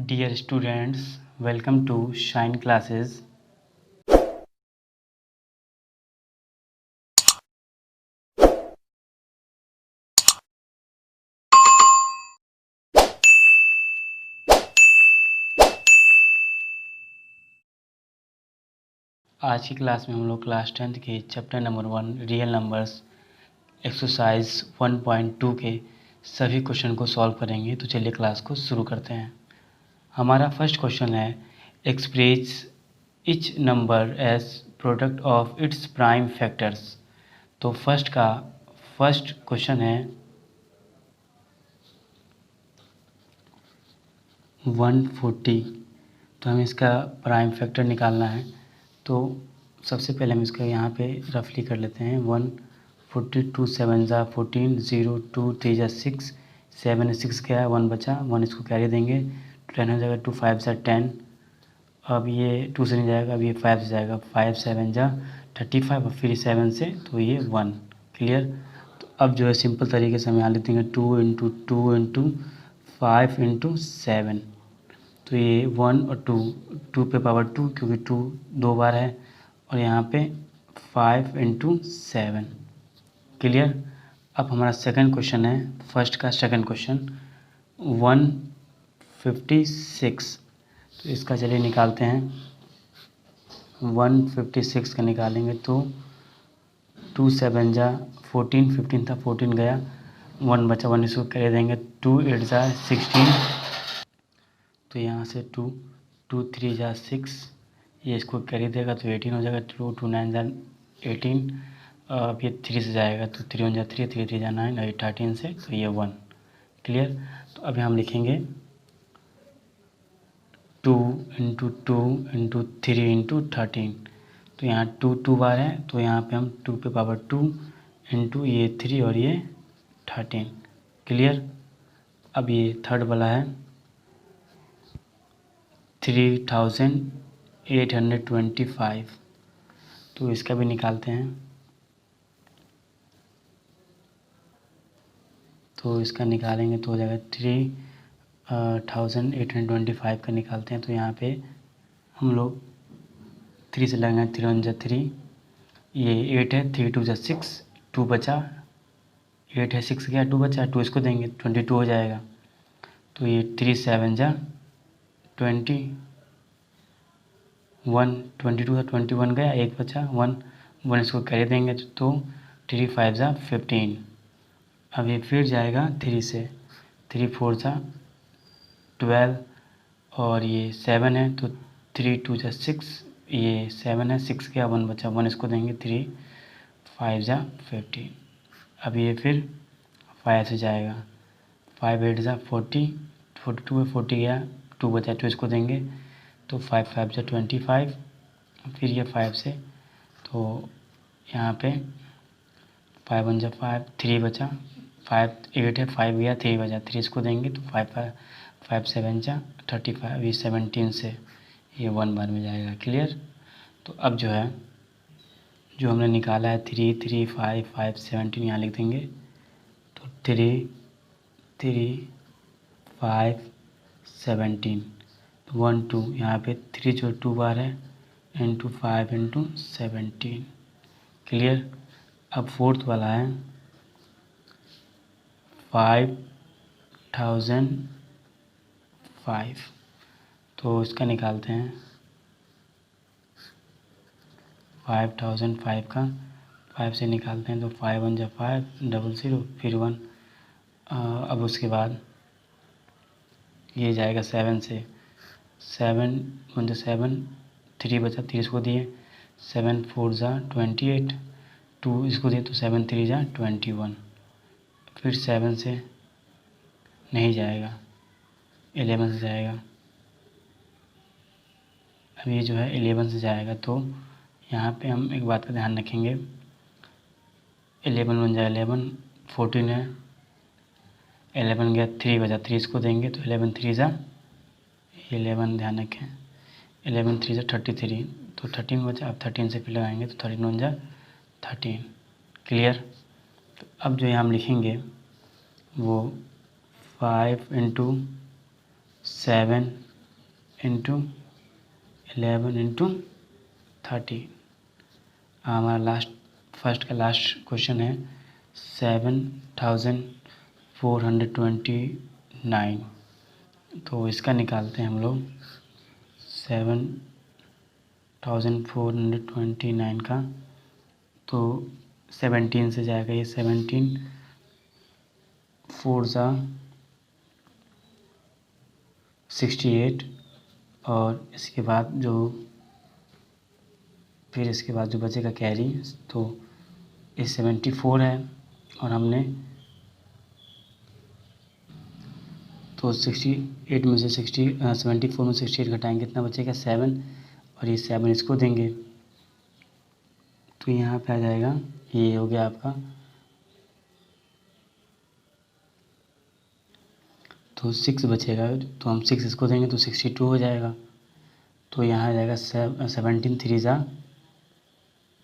Dear students, welcome to Shine Classes. आज की class में हम लोग क्लास 10th के chapter number 1 real numbers exercise 1.2 के सभी क्वेश्चन को सॉल्व करेंगे। तो चलिए क्लास को शुरू करते हैं। हमारा फर्स्ट क्वेश्चन है express each number as product of its prime factors. तो फर्स्ट क्वेश्चन है 140। तो हमें इसका प्राइम फैक्टर निकालना है। तो सबसे पहले हम इसका यहाँ पे रफली कर लेते हैं। 142 7 ज़ा 14, 0 2 3 ज़ा 6, 7 6 गया, 1 बचा, 1 इसको कैरी देंगे, 10 हो जाएगा, 2 5 ज़ा 10। अब ये 2 से नहीं जाएगा, अब ये 5 से जाएगा, 5 7 ज़ा 35 और फिर 7 से तो ये 1। क्लियर। तो अब जो है सिंपल तरीके से हम यहाँ लिख देंगे 2 इंटू 2 इंटू 5 इंटू 7। तो ये 1 और 2 पे पावर 2 क्योंकि 2 दो बार है, और यहाँ पे 5 इंटू 7। क्लियर। अब हमारा सेकंड क्वेश्चन है, फर्स्ट का सेकंड क्वेश्चन 156। तो इसका चलिए निकालते हैं। 156 का निकालेंगे तो 2 7 ज़ा 14, 15 था, 14 गया, 1 बचा, 1 इसको कर देंगे, 2 8 ज़ा 16। तो यहाँ से 2 2 3 ज़ा 6, ये इसको कैरी देगा तो 18 हो जाएगा, 2 2 9 ज़ा 18। अब ये 3 से जाएगा तो 3 1 ज़ा 3, 3 3 ज़ा 9 और 13 से तो ये 1। क्लियर। तो अभी हम लिखेंगे 2 इंटू 2 इंटू 3 इंटू 13। तो यहाँ 2 2 बार है, तो यहाँ पे हम 2 पे पावर 2 इंटू ये 3 और ये 13। क्लियर। अब ये थर्ड वाला है 3825। तो इसका भी निकालते हैं। तो इसका निकालेंगे तो हो जाएगा 3825 का निकालते हैं। तो यहाँ पे हम लोग 3 से लगाएंगे, 3 1 ज़ा 3, ये 8 है, 3 2 ज़ा 6, 2 बचा, 8 है, 6 गया, 2 बचा, 2 इसको देंगे 22 हो जाएगा। तो ये 3 7 ज़ा 20, 1 22 था, 21 गया, 1 बचा, 1 इसको कैरी देंगे तो 3 5 ज़ा 15। अब ये फिर जाएगा 3 से, 3 4 ज़ा 12 और ये 7 है, तो 3 2 ज़ा 6, ये 7 है, 6 गया, 1 बचा, 1 इसको देंगे, 3 5 ज़ा 15। अब ये फिर 5 से जाएगा, 5 8 ज़ा 40, 42 है, 40 गया, 2 बचा, 2 इसको देंगे तो 5 5 ज़ा 25। फिर ये 5 से, तो यहाँ पे 5 1 ज़ा 5, 3 बचा, 5 8 है, 5 गया, 3 बचा, 3 इसको देंगे तो 5 7 ज़ा 35, ये 17 से ये 1 बार में जाएगा। क्लियर। तो अब जो है जो हमने निकाला है 3 3 5 5 17 यहाँ लिख देंगे। तो 3 3 5 17, 1 2 यहाँ पे 3 जो 2 बार है, इंटू 5 इंटू 17। क्लियर। अब फोर्थ वाला है 5005। तो इसका निकालते हैं 5005 का 5 से निकालते हैं तो 5 1 ज़ा 5, 00 फिर 1। अब उसके बाद ये जाएगा 7 से, 7 1 ज़ा 7, 3 बचा, 3 इसको दिए, 7 4 ज़ा 28, 2 इसको दिए तो 7 3 ज़ा 21। फिर 7 से नहीं जाएगा, 11 से जाएगा। अब ये जो है 11 से जाएगा, तो यहाँ पे हम एक बात का ध्यान रखेंगे, 11 1 ज़ा 11, 14 है, 11 गया, 3 बचा, 3 इसको देंगे तो 11 3 ज़ा 11, ध्यान रखें, 11 3 ज़ा 33, तो 13 बचा। अब 13 से फिर लगाएंगे तो 13 1 ज़ा 13। क्लियर। तो अब जो यहाँ हम लिखेंगे वो 5 इंटू 7 इंटू 11 इंटू 30। हमारा फर्स्ट का लास्ट क्वेश्चन है 7429। तो इसका निकालते हैं हम लोग 7429 का। तो 17 से जाएगा ये 17 4 ज़ा 68 और इसके बाद जो बचेगा कैरी, तो ये 74 है और हमने तो 68 में से 74 में 68 घटाएंगे, कितना बचेगा 7 और ये 7 इसको देंगे तो यहाँ पे आ जाएगा, ये हो गया आपका। तो 6 बचेगा, तो हम 6 इसको देंगे तो 62 हो जाएगा। तो यहाँ आ जाएगा 17 3 ज़ा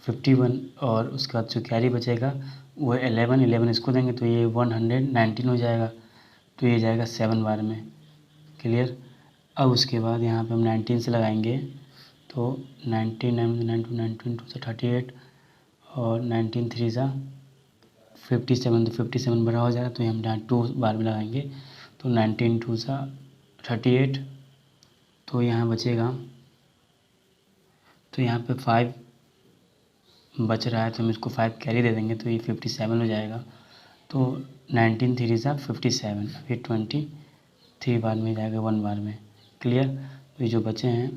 51 और उसके बाद जो कैरी बचेगा वो 11 इसको देंगे तो ये 119 हो जाएगा। तो ये जाएगा 7 बार में। क्लियर। अब उसके बाद यहाँ पे हम 19 से लगाएंगे तो 19 2 से 38 और 19 3 ज़ा 57, तो 57 बड़ा हो जाएगा तो हम यहाँ 2 बार में लगाएंगे तो 19 2 ज़ा 38। तो यहाँ बचेगा, तो यहाँ पे 5 बच रहा है तो हम इसको 5 कैरी दे देंगे तो ये 57 हो जाएगा। तो 19 3 ज़ा 57, फिर 23 बार में जाएगा 1 बार में। क्लियर। तो ये जो बचे हैं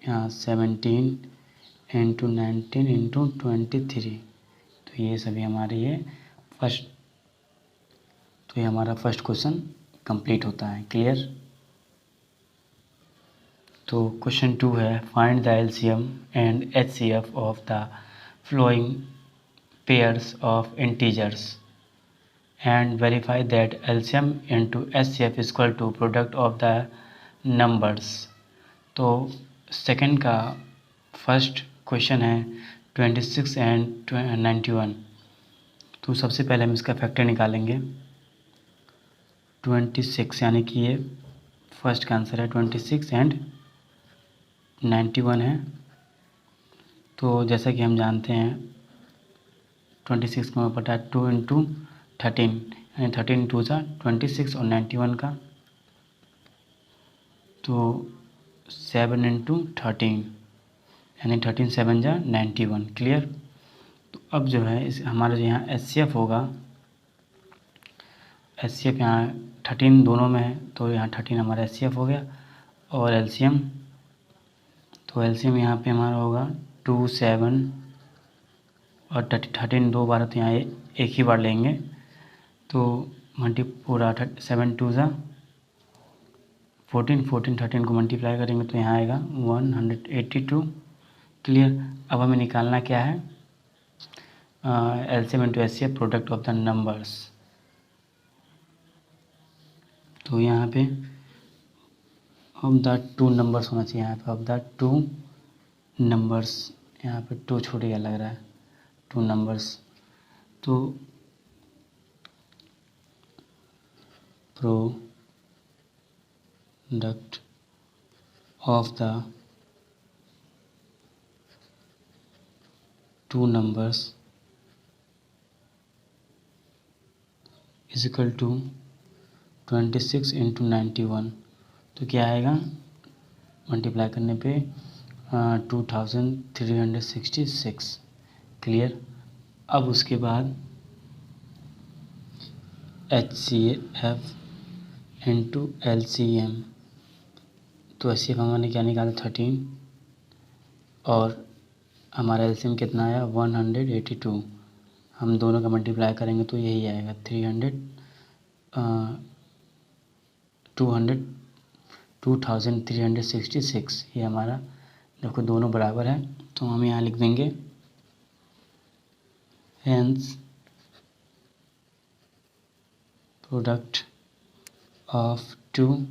यहाँ 17 इंटू 19 इंटू 23, तो ये सभी हमारे ये हमारा फर्स्ट क्वेश्चन कंप्लीट होता है। क्लियर। तो क्वेश्चन 2 है find the LCM and HCF of the flowing pairs of integers and verify that LCM into HCF is equal to product of the numbers। तो सेकंड का फर्स्ट क्वेश्चन है 26 and 91। तो सबसे पहले हम इसका फैक्टर निकालेंगे 26, यानी कि ये फर्स्ट का आंसर है 26 एंड 91 है। तो जैसा कि हम जानते हैं 26 का पता है 2 इंटू 13, यानी 13 2 ज़ा 26 और 91 का तो 7 इंटू 13, यानी 13 7 ज़ा 91। क्लियर। तो अब जो है हमारा जो यहाँ एचसीएफ होगा, एचसीएफ यहाँ 13 दोनों में है तो यहाँ 13 हमारा एचसीएफ हो गया। और एलसीएम, तो एलसीएम यहाँ पे हमारा होगा 2 7 और 13 दो बार, तो यहाँ एक ही बार लेंगे तो पूरा 7 2 ज़ा 14 13 को मल्टीप्लाई करेंगे तो यहाँ आएगा 182। क्लियर। अब हमें निकालना क्या है LCM into HCF product of the numbers. तो यहाँ पे ऑफ द 2 नंबर्स होना चाहिए, यहाँ पे ऑफ द 2 नंबर्स, यहाँ पे 2 छूट गया लग रहा है, 2 नंबर्स। तो product of the 2 numbers is equal to 26 into 91। तो क्या आएगा मल्टीप्लाई करने पे 2366। क्लियर। अब उसके बाद HCF इंटू LCM, तो HCF हमने क्या निकाला 13 और हमारा LCM कितना आया 182। हम दोनों का मल्टीप्लाई करेंगे तो यही आएगा 2366। ये हमारा देखो दोनों बराबर है तो हम यहाँ लिख देंगे hence product of 2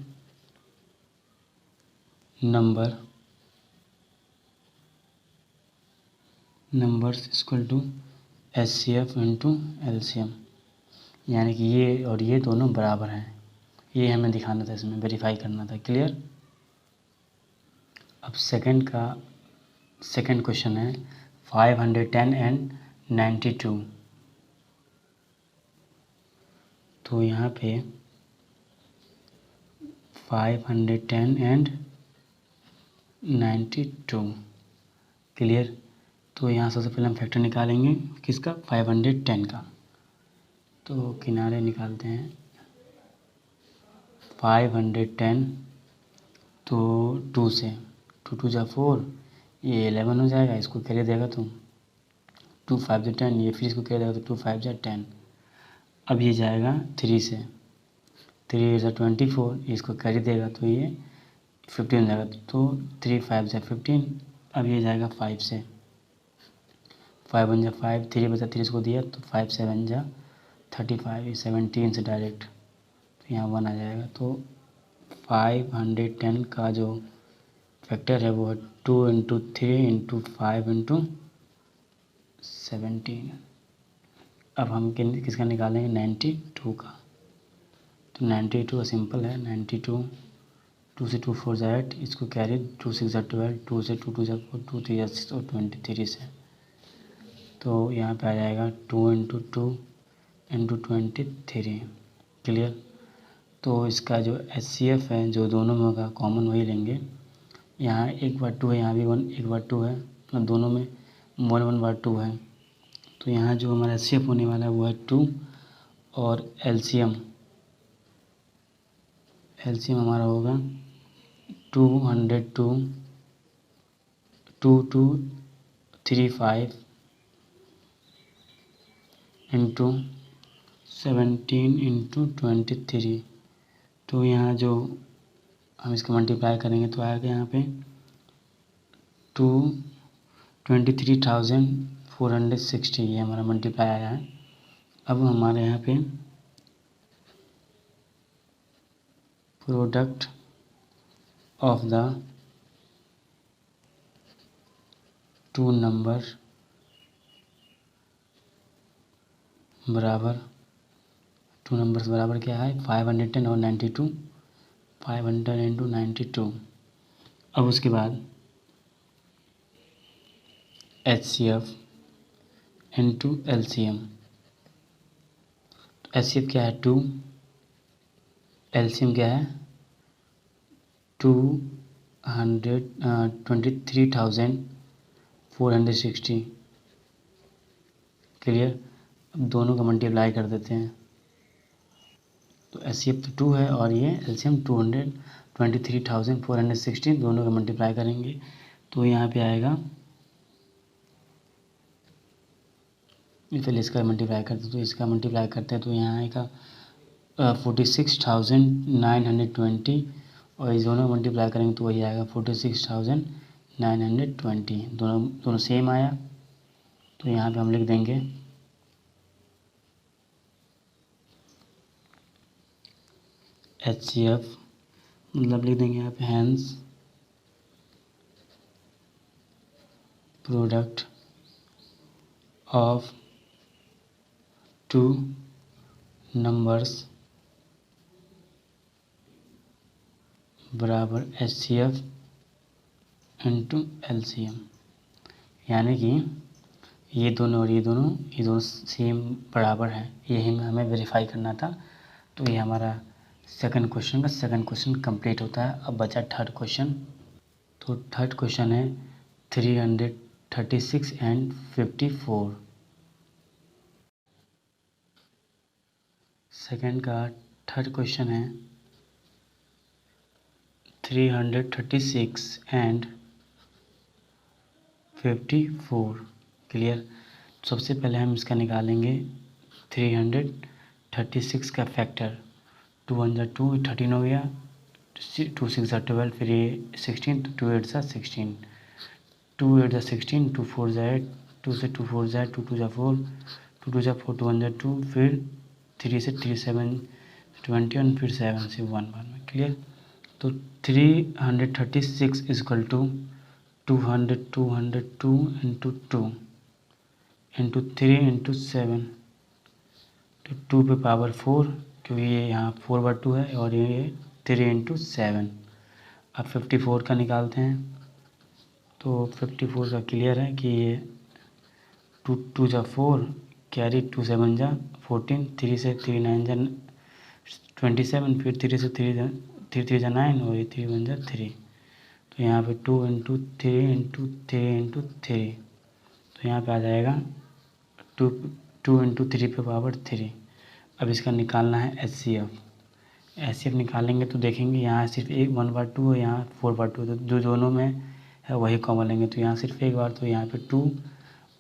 numbers equal to HCF into LCM, यानी कि ये और ये दोनों बराबर हैं। ये हमें दिखाना था, इसमें वेरीफाई करना था। क्लियर। अब सेकंड क्वेश्चन है 510 एंड 92। तो यहाँ पे 510 एंड 92 क्लियर। तो यहाँ सबसे पहले हम फैक्टर निकालेंगे किसका, 510 का। तो किनारे निकालते हैं 510 तो 2 से 2 जा 4, ये 11 हो जाएगा, इसको कैरी देगा तो 2 5 जा 10, ये फिर इसको कैरी देगा तो 2 5 जा 10। अब ये जाएगा 3 से, 3 जा 24, इसको कैरी देगा तो ये 15 जाएगा तो 3 5 जा 15। अब ये जाएगा 5 से, 5 1 जा 5, 3 बचा 3 इसको दिया तो 5 7 जा 35, ये 17 से डायरेक्ट तो यहाँ 1 आ जाएगा। तो 510 का जो फैक्टर है वो है 2 × 3 × 5 × 17। अब हम किसका निकालेंगे, 92 का। तो 92 सिंपल है, 92 2 से 2 4 जा 8, इसको कैरी 2 6 जा 12, 2 से 2 2 जा 4, 2 3 जा 6 और 23 से। तो यहाँ पे आ जाएगा 2 × 2 × 23 क्लियर। तो इसका जो HCF है जो दोनों में होगा कॉमन वही लेंगे। यहाँ 1/2 है, यहाँ भी 1/2 है, मतलब दोनों में 1/2 है। तो यहाँ जो हमारा HCF होने वाला है वो है 2 और LCM हमारा होगा 202 2235 × 17 × 23। तो यहाँ जो हम इसका मल्टीप्लाई करेंगे तो आएगा यहाँ पे 23,460, ये हमारा मल्टीप्लाई आया है। अब हमारे यहाँ पे product of the two number बराबर, टू नंबर्स बराबर क्या है, 510 और 92, 500 × 92। अब उसके बाद HCF × LCM। तो HCF क्या है 2, LCM क्या है 23,460 क्लियर। अब दोनों का मल्टीप्लाई कर देते हैं। तो HCF तो 2 है और ये LCM 223,460, दोनों का मल्टीप्लाई करेंगे तो यहाँ पे आएगा, पहले इसका मल्टीप्लाई करते हैं तो इसका मल्टीप्लाई करते हैं तो यहाँ आएगा 46,920 और इस दोनों मल्टीप्लाई करेंगे तो वही आएगा 46,920। दोनों सेम आया तो यहाँ पे हम लिख देंगे HCF, मतलब लिख देंगे यहाँ पे hence product of two numbers बराबर HCF × LCM। यानी कि ये दोनों सेम बराबर हैं, यही हमें वेरीफाई करना था। तो ये हमारा सेकंड क्वेश्चन कंप्लीट होता है। अब बचा थर्ड क्वेश्चन। तो थर्ड क्वेश्चन है 336 एंड 54। सेकंड का थर्ड क्वेश्चन है 336 एंड 54 क्लियर। सबसे पहले हम इसका निकालेंगे 336 का फैक्टर, 2 1 जा 2, 13 हो गया, 2 6 जा 12, फिर ये 16, तो 2 8 जा 16, 2 8 जा 16, 2 4 जा 8, 2 से 2 4 जा 2 2 जा 4, 2 2 जा 4, 2 1 जा 2, फिर 3 से 3 7 20 और फिर 7 से 1 1 में क्लियर। तो 336 इक्वल टू 202 × 2 × 3 × 7, तो 2 पे पावर 4 क्योंकि ये यहाँ 4/2 है और ये 3 × 7। अब 54 का निकालते हैं तो 54 का क्लियर है कि ये 2 2 जा 4, कैरी 2 7 जा 14, 3 से 3 9 जा 27, फिर 3 से 3 जा 9 और ये 3 1 जा 3। तो यहाँ पे 2 इंटू 3 इंटू 3 इंटू 3, तो यहाँ पे आ जाएगा 2 इंटू 3 पे पावर 3। अब इसका निकालना है HCF निकालेंगे तो देखेंगे यहाँ सिर्फ एक 1/2 और यहाँ 4/2, तो जो दोनों में है वही कॉमन लेंगे। तो यहाँ सिर्फ एक बार, तो यहाँ पे 2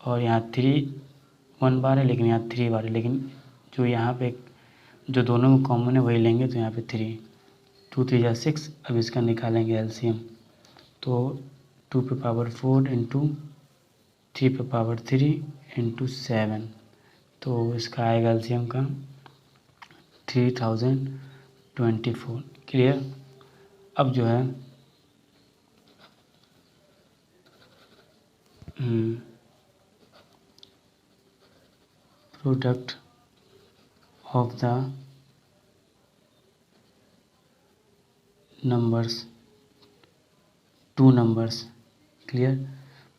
और यहाँ 3 1 बार है, लेकिन यहाँ 3 बार है, लेकिन जो यहाँ पे जो दोनों में कॉमन है वही लेंगे। तो यहाँ पे 3 2 3 जा 6। अब इसका निकालेंगे LCM, तो 2 पे पावर 4 इंटू 3 पे पावर 3 इंटू 7, तो इसका आएगा LCM का 3024। क्लियर। अब जो है product of the numbers, 2 numbers. Clear.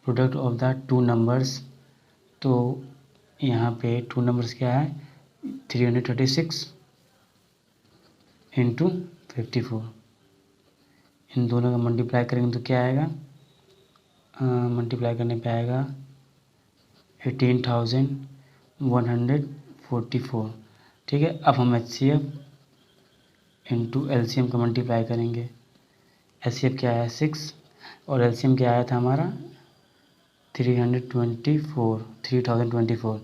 Product of the 2 numbers, तो यहाँ पे 2 नंबर्स क्या है 336 इंटू 54। इन दोनों का मल्टीप्लाई करेंगे तो क्या आएगा, मल्टीप्लाई करने पे आएगा 18,144। ठीक है। अब हम HCF इंटू LCM का मल्टीप्लाई करेंगे। HCF क्या आया 6 और LCM क्या आया था हमारा 3024।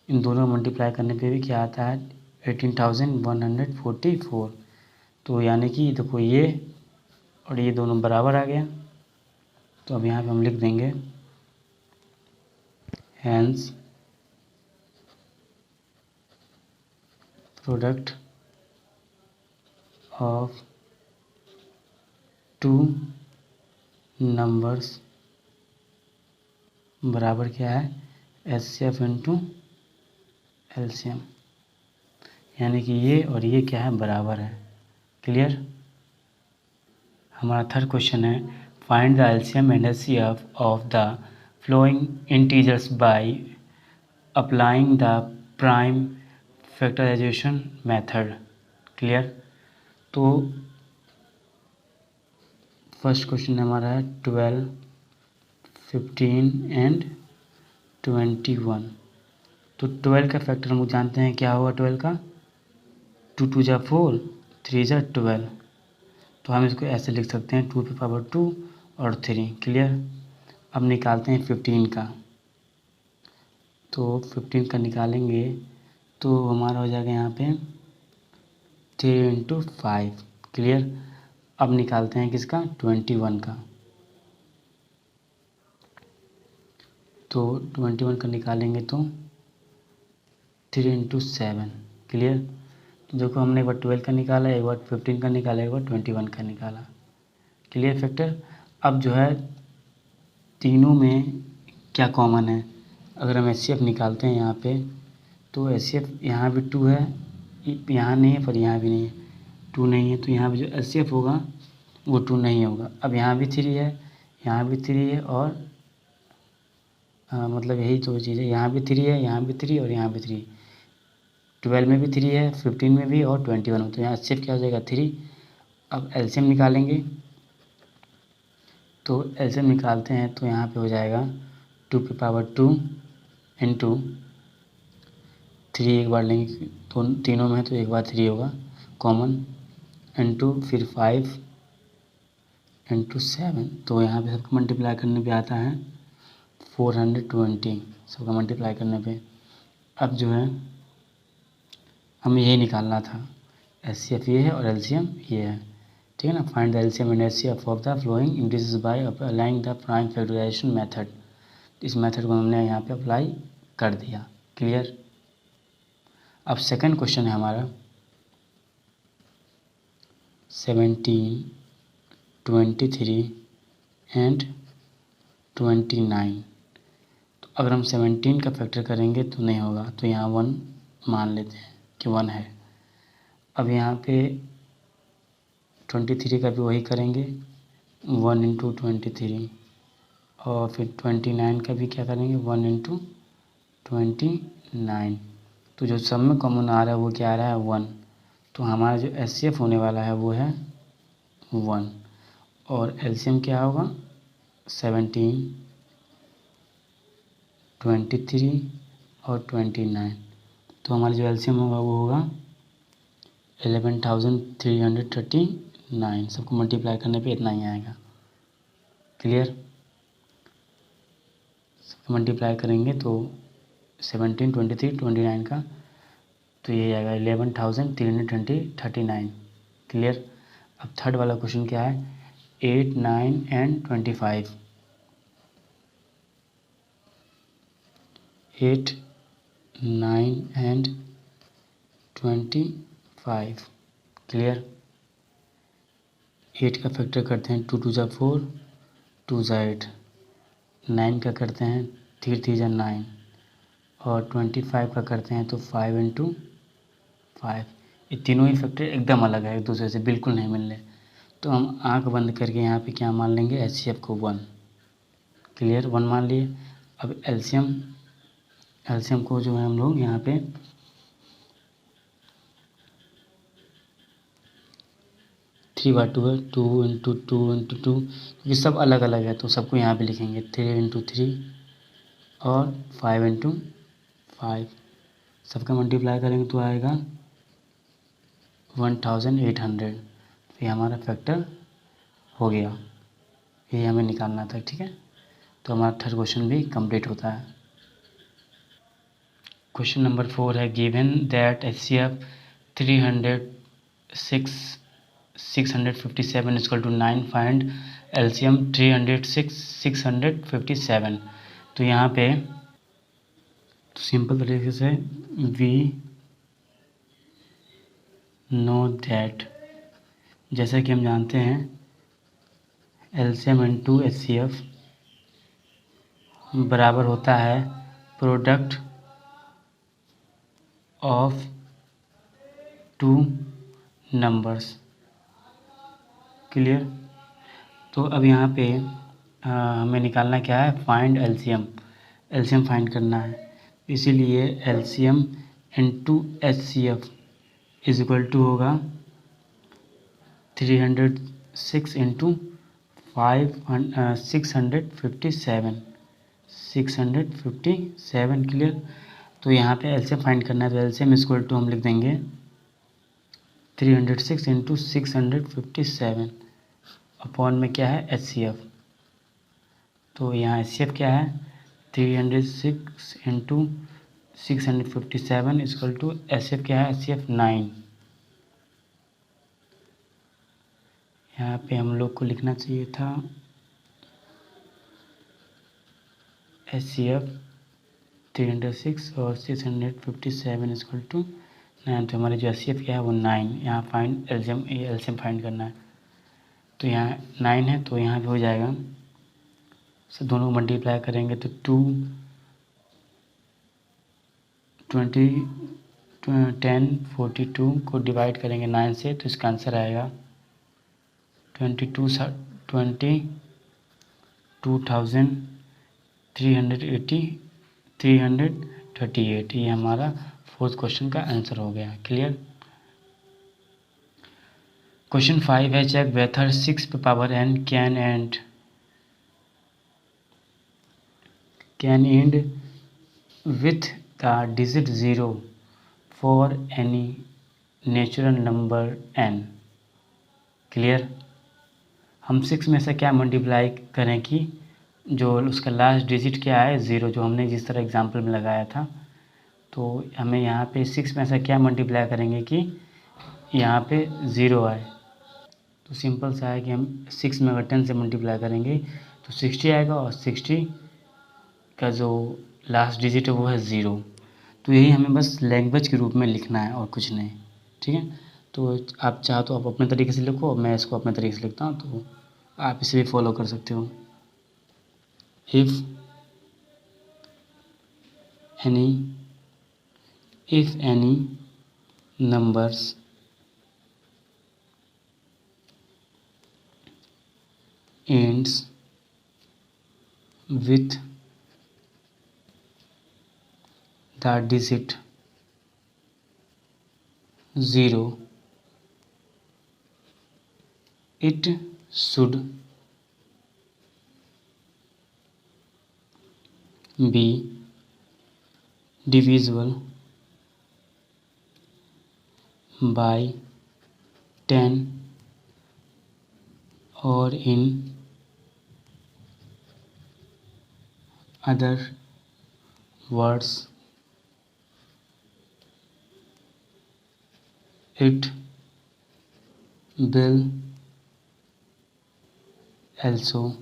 इन दोनों मल्टीप्लाई करने पे भी क्या आता है 18,144। तो यानी कि देखो ये और ये दोनों बराबर आ गया। तो अब यहाँ पे हम लिख देंगे हैंस प्रोडक्ट ऑफ 2 नंबर्स बराबर क्या है HCF इंटू LCM, यानी कि ये और ये क्या है बराबर है। क्लियर। हमारा थर्ड क्वेश्चन है find the LCM and HCF of the following integers by applying the prime factorization method. Clear. तो फर्स्ट क्वेश्चन हमारा है 12, 15 एंड 21। तो 12 का फैक्टर हम लोग जानते हैं क्या होगा 12 का 2 2 जा 4, 3 जा 12। तो हम इसको ऐसे लिख सकते हैं 2 पे पावर 2 और 3। क्लियर। अब निकालते हैं 15 का, तो 15 का निकालेंगे तो हमारा हो जाएगा यहाँ पे 3 इंटू 5। क्लियर। अब निकालते हैं किसका 21 का, तो 21 का निकालेंगे तो 3 इंटू 7। क्लियर। तो देखो हमने एक बार 12 का निकाला, एक बार 15 का निकाला, एक बार 21 का निकाला। Clear factor. अब जो है तीनों में क्या कॉमन है, अगर हम HCF निकालते हैं यहाँ पे, तो HCF यहाँ भी 2 है, यहाँ नहीं है पर यहाँ भी नहीं है, 2 नहीं है, तो यहाँ पे जो HCF होगा वो 2 नहीं होगा। अब यहाँ भी 3 है, यहाँ भी 3 है और मतलब यही दो चीज़ें, यहाँ भी 3 है, यहाँ भी 3 और यहाँ भी 3। 12 में भी 3 है, 15 में भी और 21 में, तो यहाँ HCF क्या हो जाएगा 3। अब LCM निकालेंगे, तो LCM निकालते हैं तो यहाँ पे हो जाएगा 2 पे पावर 2 इंटू 3 एक बार लेंगे तो तीनों में है तो एक बार 3 होगा कॉमन, इंटू फिर 5 इंटू 7। तो यहाँ पे सबका मल्टीप्लाई करने पे आता है 420 सबका मल्टीप्लाई करने पे। अब जो है हमें यही निकालना था, HCF ये है और LCM ये है। ठीक है ना। Find the LCM and HCF of the following integers by applying the prime factorization method. इस मेथड को हमने यहाँ पे अप्लाई कर दिया। क्लियर। अब सेकंड क्वेश्चन है हमारा 17, 23 एंड 29। तो अगर हम 17 का फैक्टर करेंगे तो नहीं होगा, तो यहाँ 1 मान लेते हैं कि 1 है। अब यहाँ पे 23 का भी वही करेंगे, 1 इंटू 23 और फिर 29 का भी क्या करेंगे, 1 इंटू 29। तो जो सब में कॉमन आ रहा है वो क्या आ रहा है, 1। तो हमारा जो HCF होने वाला है वो है 1। और LCM क्या होगा, 17, 23 और 29। तो हमारा जो LCM होगा वो होगा 11,339। सबको मल्टीप्लाई करने पे इतना ही आएगा। क्लियर। सबको मल्टीप्लाई करेंगे तो 17, 23, 29 का, तो ये आएगा 11,339। क्लियर। अब थर्ड वाला क्वेश्चन क्या है, 8, 9 एंड 25। 8, 9 एंड 25। क्लियर। 8 का फैक्टर करते हैं, 2 2 जा 4, 2 जा 8। 9 का करते हैं, 3 3 जा 9। और 25 का करते हैं तो 5 इंटू 5। ये तीनों ही फैक्टर एकदम अलग है, एक दूसरे से बिल्कुल नहीं मिल रहे। तो हम आंख बंद करके यहाँ पे क्या मान लेंगे, HCF को 1। क्लियर, 1 मान लिए। अब एलसीएम को जो है हम लोग यहाँ पे 3/2 है, 2 इंटू 2 इंटू 2, क्योंकि सब अलग अलग है तो सबको यहाँ पे लिखेंगे 3 इंटू 3 और 5 इंटू 5। सबका मल्टीप्लाई करेंगे तो आएगा 1800। तो ये हमारा फैक्टर हो गया, ये हमें निकालना था। ठीक है, तो हमारा थर्ड क्वेश्चन भी कंप्लीट होता है। क्वेश्चन नंबर 4 है, given that HCF 657 equal to 9, find LCM 657। तो यहाँ पे तो सिंपल तरीके से वी नो दैट, जैसा कि हम जानते हैं LCM इंटू HCF बराबर होता है product of two numbers. Clear. तो अब यहाँ पे हमें निकालना क्या है, फाइंड एलसीएम फाइंड करना है। इसीलिए LCM into HCF is equal to होगा 306 इंटू 657। क्लियर। तो यहाँ पे एलसीएम फाइंड करना है, तो एलसीएम इज इक्वल टू हम लिख देंगे 306 इंटू 657 अपॉन में क्या है HCF। तो यहाँ HCF क्या है 306 इंटू 657 इक्वल टू HCF क्या है, HCF 9। यहाँ पे हम लोग को लिखना चाहिए था HCF 306 और 657 इक्वल टू 9। तो हमारे जो HCF क्या है वो 9। यहाँ फाइंड एलसीएम फाइंड करना है, तो यहाँ 9 है तो यहाँ पे हो जाएगा, सब दोनों को मल्टीप्लाई करेंगे तो 1042 को डिवाइड करेंगे 9 से तो इसका आंसर आएगा 22,338। ये हमारा फोर्थ क्वेश्चन का आंसर हो गया। क्लियर। क्वेश्चन 5 है, check whether 6 power n can end with the digit 0 for any natural number n। Clear. हम 6 में से क्या मल्टीप्लाई करें कि जो उसका लास्ट डिजिट क्या है 0, जो हमने जिस तरह एग्जांपल में लगाया था। तो हमें यहाँ पे 6 में से क्या मल्टीप्लाई करेंगे कि यहाँ पे 0 आए। तो सिंपल सा है कि हम 6 में अगर 10 से मल्टीप्लाई करेंगे तो 60 आएगा, और 60 का जो लास्ट डिजिट है वो है 0। तो यही हमें बस लैंग्वेज के रूप में लिखना है और कुछ नहीं। ठीक है, तो आप चाहो तो आप अपने तरीके से लिखो, मैं इसको अपने तरीके से लिखता हूँ, तो आप इसे भी फॉलो कर सकते हो। If any numbers ends with the digit 0, it should be divisible by 10, or in other words, it will also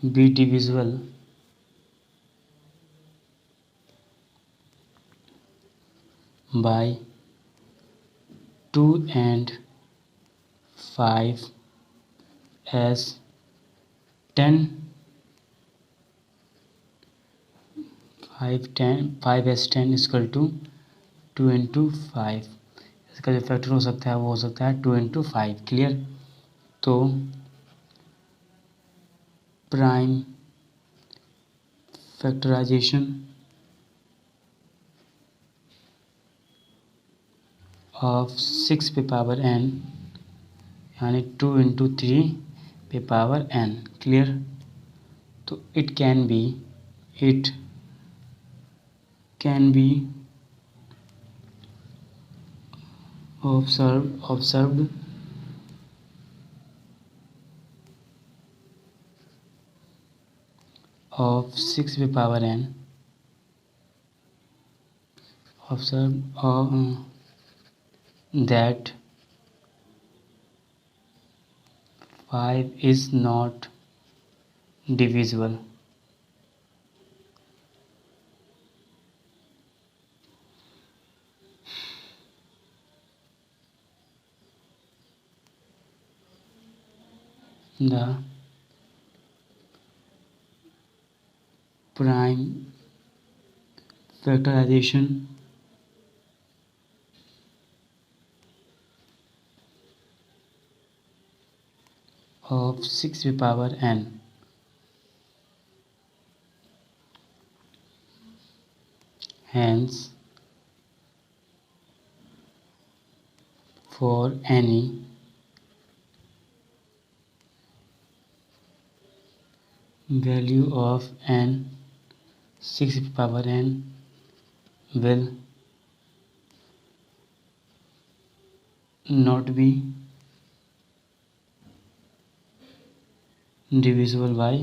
be divisible by 2 and 5, as 10 5 as 10 is equal to 2 into 5। इसका जो फैक्टर हो सकता है वो हो सकता है 2 into 5। क्लियर। तो प्राइम फैक्टराइजेशन ऑफ 6 पे पावर n यानी 2 into 3 पे पावर n। क्लियर। तो it can be observed of 6 पे power n, that 5 is not divisible the prime factorization of 6 पे power n hence for any value of n 6 पे power n will not be divisible by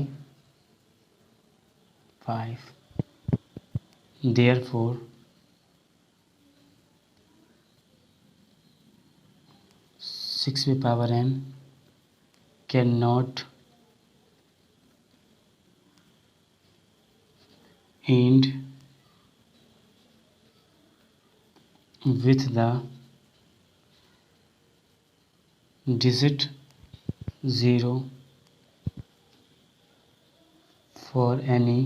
5। Therefore, 6 पे power n cannot end with the digit 0 for any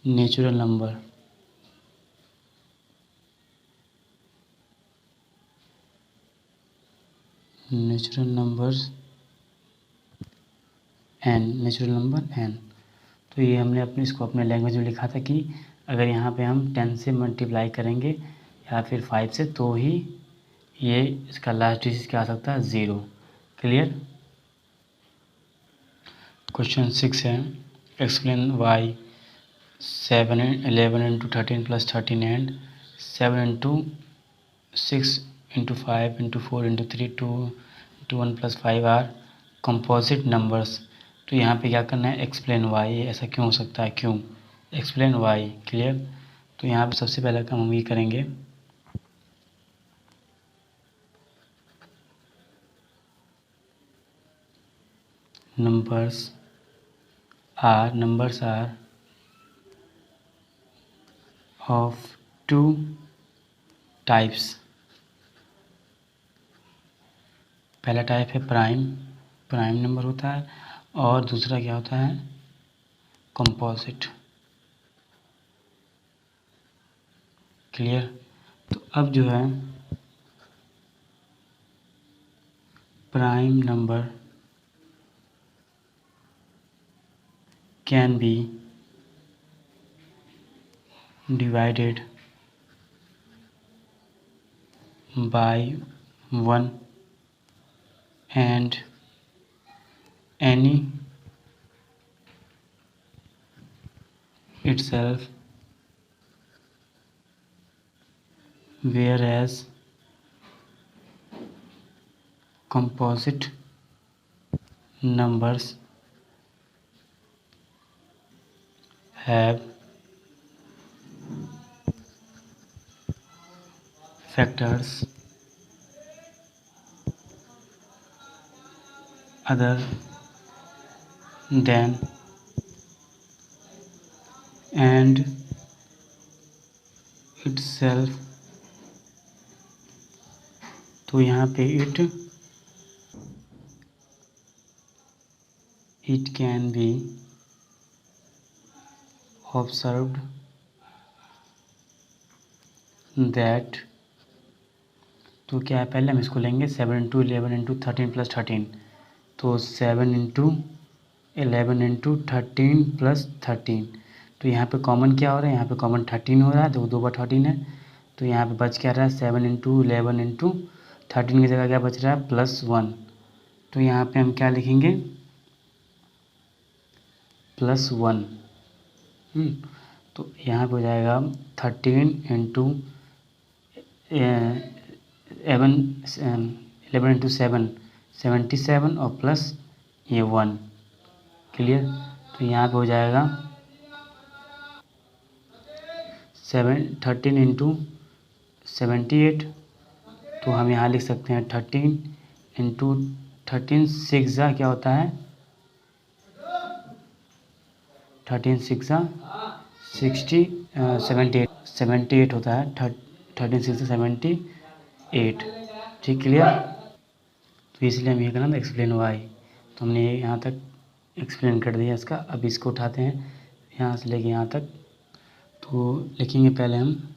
natural number n। तो ये हमने इसको अपने language में लिखा था कि अगर यहाँ पे हम 10 से मल्टीप्लाई करेंगे या फिर 5 से तो ही ये इसका लास्ट डिजिट क्या आ सकता है 0। क्लियर। क्वेश्चन 6 है, explain why 7 11 into 13 plus 13 and 7 into 6 into 5 into 4 into 3 2 into 1 plus 5 are composite numbers. तो यहाँ पे क्या करना है, एक्सप्लेन वाई, ऐसा क्यों हो सकता है, क्यों, एक्सप्लेन वाई। क्लियर। तो यहाँ पे सबसे पहला काम हम ये करेंगे, numbers are of two types। पहला टाइप है प्राइम नंबर होता है, और दूसरा क्या होता है, कंपोजिट। क्लियर। तो अब जो है prime number can be divided by 1 and any itself, whereas composite numbers have factors other than and itself। तो यहाँ पे it can be observed that, तो क्या है, पहले हम इसको लेंगे 7 इंटू 11 इंटू 13 प्लस 13, तो 7 इंटू 11 इंटू 13 प्लस 13, तो यहाँ पे कॉमन क्या हो रहा है, यहाँ पे कॉमन 13 हो रहा है, तो 2 बार 13 है, तो यहाँ पे बच क्या रहा है 7 इंटू 11 इंटू 13 की जगह क्या बच रहा है +1, तो यहाँ पे हम क्या लिखेंगे +1। तो यहाँ पे हो जाएगा 13 इंटू 11 इंटू 7 77 और प्लस ये 1। क्लियर। तो यहाँ पे हो जाएगा 13 इंटू 78, तो हम यहाँ लिख सकते हैं 13 इंटू 13 6 क्या होता है 13 6 60 78 होता है 13 6 78। ठीक, क्लियर। तो इसलिए हम ये करना था एक्सप्लेन वाई, तो हमने ये यहाँ तक एक्सप्लेन कर दिया इसका। अब इसको उठाते हैं यहाँ से लेके यहाँ तक, तो लिखेंगे पहले हम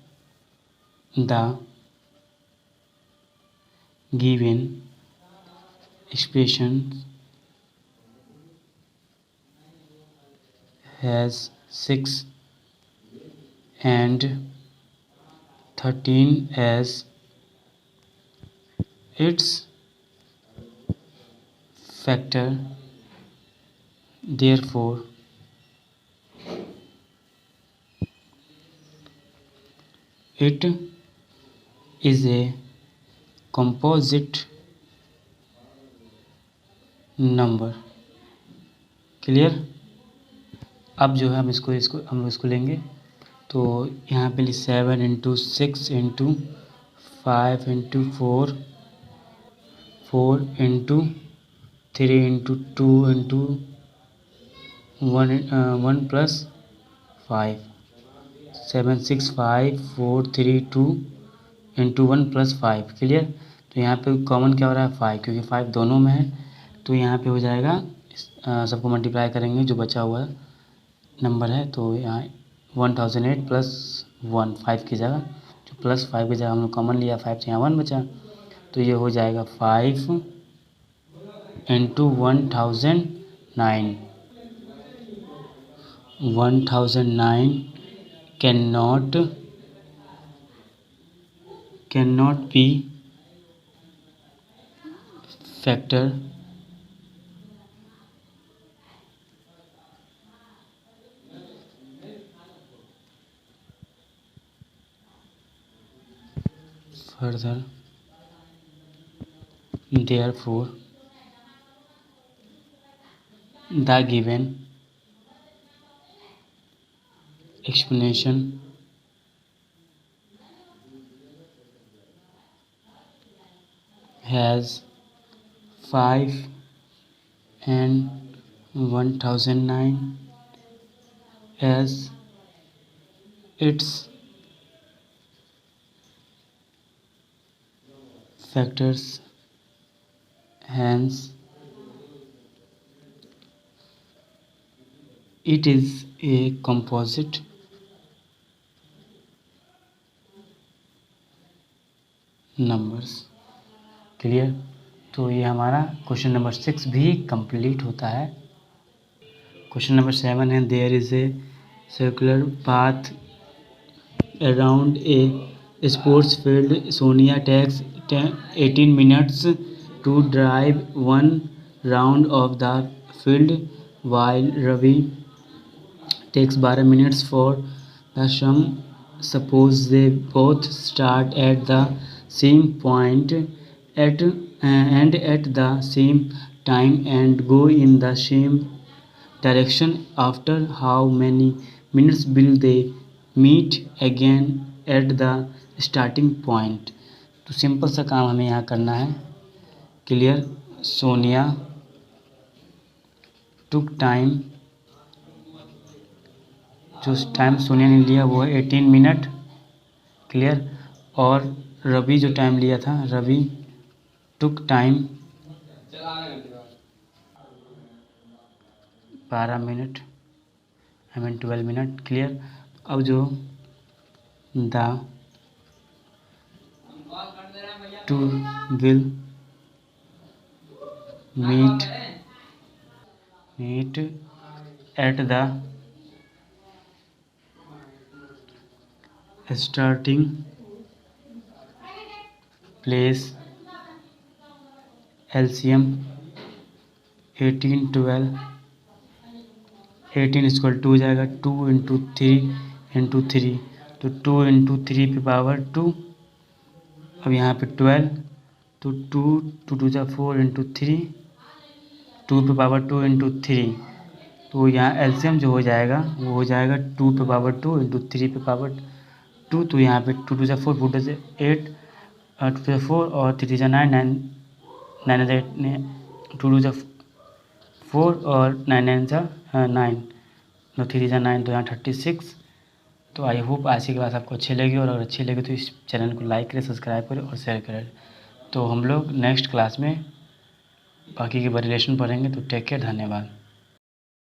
the given expression has 6 and 13 as its factor, therefore it is a composite number। Clear. अब जो है हम इसको लेंगे, तो यहाँ पे 7 into 6 into 5 into 4 4 into 3 into 2 into 1 plus 5 7 6 5 4 3 2 into 1 plus 5। Clear. तो यहाँ पे कॉमन क्या हो रहा है 5, क्योंकि 5 दोनों में है, तो यहाँ पे हो जाएगा सबको मल्टीप्लाई करेंगे जो बचा हुआ नंबर है, तो यहाँ 1008 प्लस 1 5 की जगह, जो प्लस 5 की जगह हम लोग कॉमन लिया 5, तो यहाँ 1 बचा, तो ये हो जाएगा 5 into 1009। 1009 cannot be factor further, therefore the given explanation has 5 and 1009 as its factors, hence it is a composite numbers। Clear. तो ये हमारा क्वेश्चन नंबर 6 भी कंप्लीट होता है। क्वेश्चन नंबर 7 है, there is a circular path around a sports field, Sonia takes 18 minutes to drive one round of the field while Ravi takes 12 minutes for the sum. Suppose they both start at the same point and at the same time and go in the same direction. After how many minutes will they meet again at the starting point? तो simple सा काम हमें यहाँ करना है। Clear, Sonia took time, जो time Sonia ने लिया वो है 18 मिनट। क्लियर, और रवि जो टाइम लिया था, रवि टुक टाइम 12 मिनट, 12 मिनट। क्लियर, अब जो the two will meet at the starting place, LCM 18 12, 18 equal to हो जाएगा 2 × 3 तो 2 × 3 पे पावर 2। अब यहाँ पे 12 तो 2 2 × 4 × 3, 2 पे पावर 2 × 3, तो यहाँ एलसीएम जो हो जाएगा वो हो जाएगा 2 पे पावर 2 × 3 पे पावर 2। तो यहाँ पे 2 × 4 4 × 8, 2 × 4 और 3 × 9 9 9 8, 2 × 4 और 9 9 9, 3 × 9 तो यहाँ 36। तो आई होप आज की क्लास आपको अच्छी लगी, और अगर अच्छी लगी तो इस चैनल को लाइक करें, सब्सक्राइब करें और शेयर करें। तो हम लोग नेक्स्ट क्लास में बाकी के रिलेशन पढ़ेंगे। तो टेक केयर, धन्यवाद।